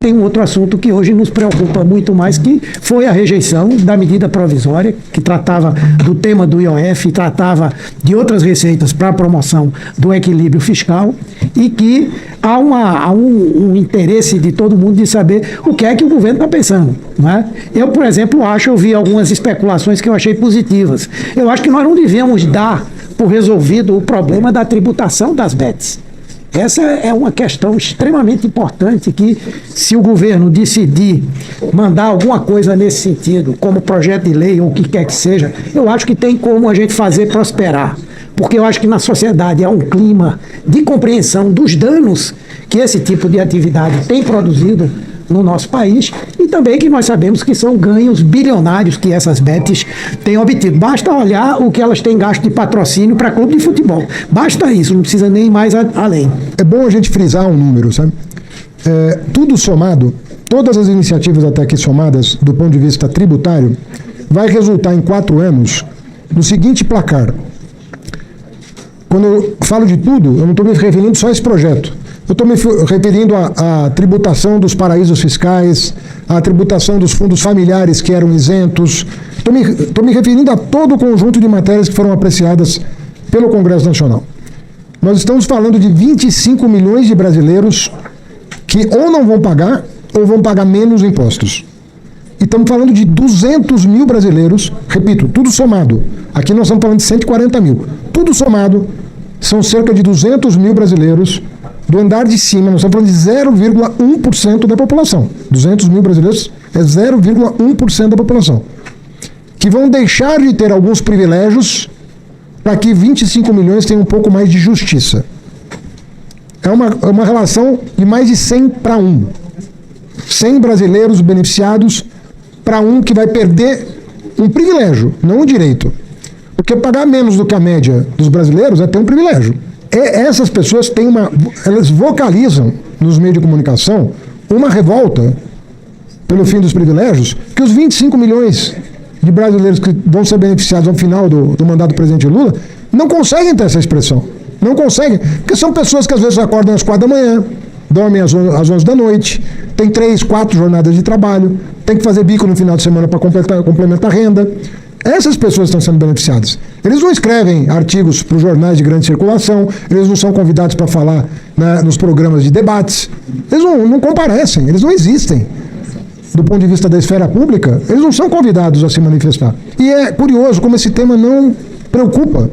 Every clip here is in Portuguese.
Tem um outro assunto que hoje nos preocupa muito mais, que foi a rejeição da medida provisória, que tratava do tema do IOF, tratava de outras receitas para a promoção do equilíbrio fiscal, e que há um interesse de todo mundo de saber o que é que o governo está pensando. Não é? Eu, por exemplo, eu vi algumas especulações que eu achei positivas. Eu acho que nós não devemos dar por resolvido o problema da tributação das bets. Essa é uma questão extremamente importante que, se o governo decidir mandar alguma coisa nesse sentido, como projeto de lei ou o que quer que seja, eu acho que tem como a gente fazer prosperar. Porque eu acho que na sociedade há um clima de compreensão dos danos que esse tipo de atividade tem produzido no nosso país, e também que nós sabemos que são ganhos bilionários que essas bets têm obtido. Basta olhar o que elas têm gasto de patrocínio para clube de futebol. Basta isso, não precisa nem mais além. É bom a gente frisar um número, sabe? Tudo somado, todas as iniciativas até aqui somadas do ponto de vista tributário, vai resultar em 4 anos no seguinte placar. Quando eu falo de tudo, eu não estou me referindo só a esse projeto. Eu estou me referindo à tributação dos paraísos fiscais, à tributação dos fundos familiares que eram isentos. Estou me referindo a todo o conjunto de matérias que foram apreciadas pelo Congresso Nacional. Nós estamos falando de 25 milhões de brasileiros que ou não vão pagar ou vão pagar menos impostos. E estamos falando de 200 mil brasileiros, repito, tudo somado. Aqui nós estamos falando de 140 mil. Tudo somado, são cerca de 200 mil brasileiros do andar de cima. Nós estamos falando de 0,1% da população. 200 mil brasileiros é 0,1% da população. Que vão deixar de ter alguns privilégios para que 25 milhões tenham um pouco mais de justiça. É uma relação de mais de 100 para 1. 100 brasileiros beneficiados para um que vai perder um privilégio, não um direito. Porque pagar menos do que a média dos brasileiros é ter um privilégio. Essas pessoas elas vocalizam nos meios de comunicação uma revolta pelo fim dos privilégios, que os 25 milhões de brasileiros que vão ser beneficiados ao final do mandato do presidente Lula não conseguem ter essa expressão. Não conseguem, porque são pessoas que às vezes acordam às 4 da manhã, dormem às 11 da noite, tem 3, 4 jornadas de trabalho, tem que fazer bico no final de semana para complementar a renda. Essas pessoas estão sendo beneficiadas. Eles não escrevem artigos para os jornais de grande circulação, eles não são convidados para falar nos programas de debates, eles não comparecem, eles não existem. Do ponto de vista da esfera pública, eles não são convidados a se manifestar. E é curioso como esse tema não preocupa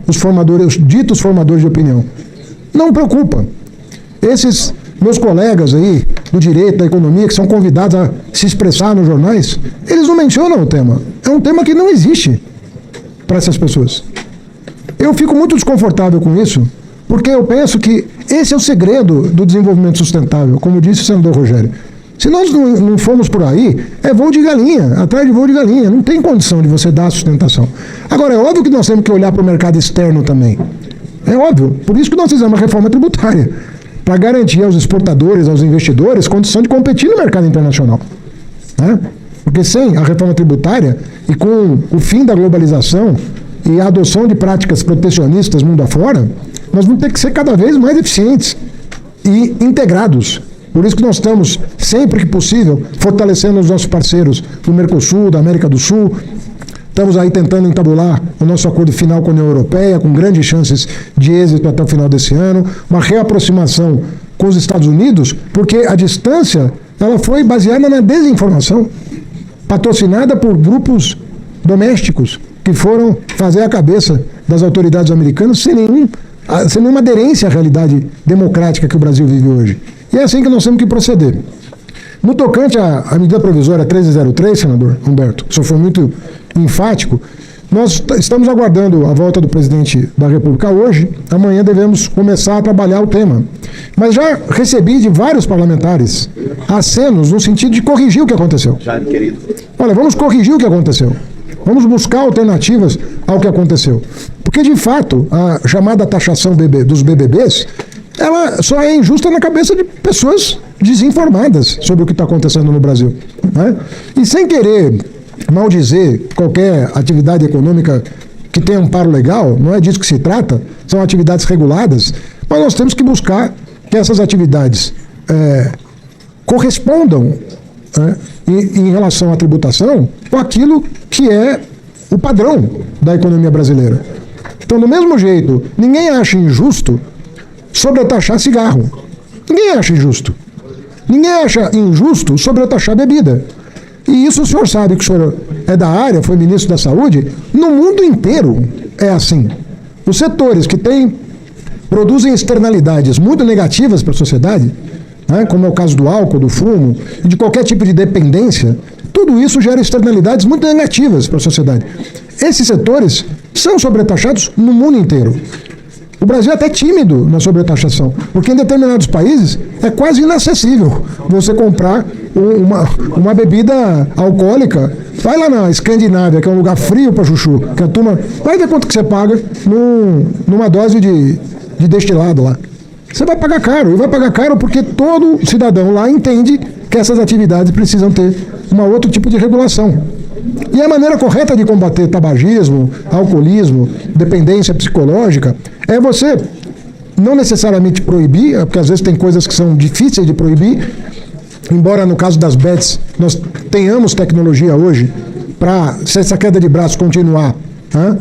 os ditos formadores de opinião. Não preocupa. Esses meus colegas aí do direito, da economia, que são convidados a se expressar nos jornais, eles não mencionam o tema. É um tema que não existe para essas pessoas. Eu fico muito desconfortável com isso, porque eu penso que esse é o segredo do desenvolvimento sustentável, como disse o senador Rogério. Se nós não formos por aí, é voo de galinha, atrás de voo de galinha. Não tem condição de você dar sustentação. Agora, é óbvio que nós temos que olhar para o mercado externo também. É óbvio. Por isso que nós fizemos uma reforma tributária, para garantir aos exportadores, aos investidores, condição de competir no mercado internacional. Né? Porque sem a reforma tributária e com o fim da globalização e a adoção de práticas protecionistas mundo afora, nós vamos ter que ser cada vez mais eficientes e integrados. Por isso que nós estamos, sempre que possível, fortalecendo os nossos parceiros do Mercosul, da América do Sul. Estamos aí tentando entabular o nosso acordo final com a União Europeia, com grandes chances de êxito até o final desse ano. Uma reaproximação com os Estados Unidos, porque a distância ela foi baseada na desinformação, patrocinada por grupos domésticos que foram fazer a cabeça das autoridades americanas sem nenhuma aderência à realidade democrática que o Brasil vive hoje. E é assim que nós temos que proceder. No tocante à medida provisória 1303, senador Humberto, o senhor foi muito enfático, nós estamos aguardando a volta do presidente da República hoje. Amanhã devemos começar a trabalhar o tema. Mas já recebi de vários parlamentares acenos no sentido de corrigir o que aconteceu. Já, querido. Olha, vamos corrigir o que aconteceu. Vamos buscar alternativas ao que aconteceu. Porque, de fato, a chamada taxação dos BBBs, ela só é injusta na cabeça de pessoas desinformadas sobre o que está acontecendo no Brasil. Né? E sem querer maldizer qualquer atividade econômica que tenha amparo legal, não é disso que se trata, são atividades reguladas, mas nós temos que buscar que essas atividades correspondam, né, em relação à tributação com aquilo que é o padrão da economia brasileira. Então, do mesmo jeito, ninguém acha injusto sobretaxar cigarro. Ninguém acha injusto. Ninguém acha injusto sobretaxar bebida. E isso o senhor sabe, que o senhor é da área, foi ministro da Saúde, no mundo inteiro é assim. Os setores que produzem externalidades muito negativas para a sociedade, né, como é o caso do álcool, do fumo, e de qualquer tipo de dependência, tudo isso gera externalidades muito negativas para a sociedade. Esses setores são sobretaxados no mundo inteiro. O Brasil é até tímido na sobretaxação, porque em determinados países é quase inacessível você comprar uma bebida alcoólica. Vai lá na Escandinávia, que é um lugar frio para chuchu, que a turma vai ver quanto que você paga numa dose de destilado lá. Você vai pagar caro, e vai pagar caro porque todo cidadão lá entende que essas atividades precisam ter outro tipo de regulação. E a maneira correta de combater tabagismo, alcoolismo, dependência psicológica é você não necessariamente proibir, porque às vezes tem coisas que são difíceis de proibir, embora no caso das bets nós tenhamos tecnologia hoje para, se essa queda de braço continuar, né,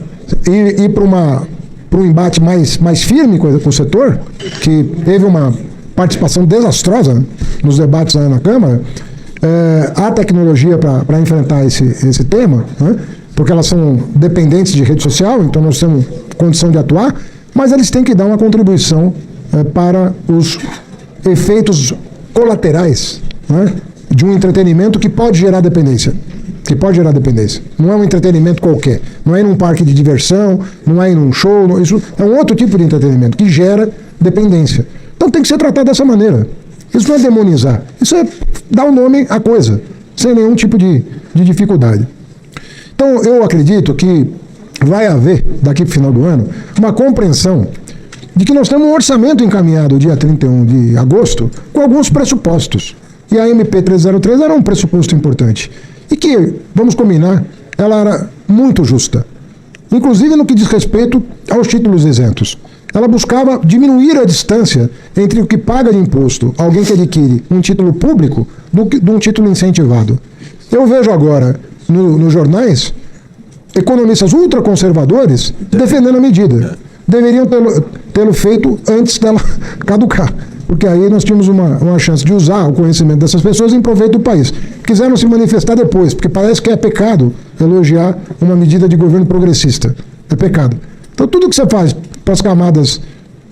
ir para um embate mais firme com o setor, que teve uma participação desastrosa nos debates lá na Câmara. Há tecnologia para enfrentar esse tema, né, porque elas são dependentes de rede social, então nós temos condição de atuar, mas eles têm que dar uma contribuição para os efeitos colaterais, né, de um entretenimento que pode gerar dependência. Não é um entretenimento qualquer. Não é ir num parque de diversão, não é ir num show. Isso é um outro tipo de entretenimento que gera dependência. Então tem que ser tratado dessa maneira. Isso não é demonizar. Isso é dar um nome à coisa, sem nenhum tipo de dificuldade. Então eu acredito que vai haver, daqui para o final do ano, uma compreensão de que nós temos um orçamento encaminhado dia 31 de agosto com alguns pressupostos. E a MP 303 era um pressuposto importante. E que, vamos combinar, ela era muito justa. Inclusive no que diz respeito aos títulos isentos. Ela buscava diminuir a distância entre o que paga de imposto, alguém que adquire um título público, de um título incentivado. Eu vejo agora, nos jornais, economistas ultraconservadores defendendo a medida. Deveriam tê-lo feito antes dela caducar, porque aí nós tínhamos uma chance de usar o conhecimento dessas pessoas em proveito do país. Quiseram se manifestar depois, porque parece que é pecado elogiar uma medida de governo progressista. É pecado. Então tudo que você faz para as camadas,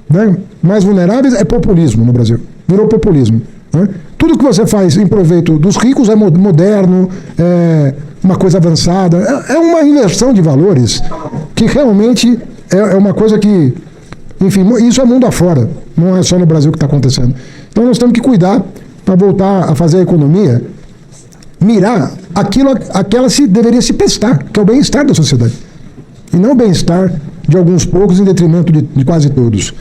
né, mais vulneráveis é populismo no Brasil. Virou populismo. Né? Tudo que você faz em proveito dos ricos é moderno, é uma coisa avançada. É uma inversão de valores que realmente é uma coisa que, enfim, isso é mundo afora. Não é só no Brasil que está acontecendo. Então nós temos que cuidar para voltar a fazer a economia mirar aquilo a que ela deveria se prestar, que é o bem-estar da sociedade. E não o bem-estar de alguns poucos em detrimento de quase todos.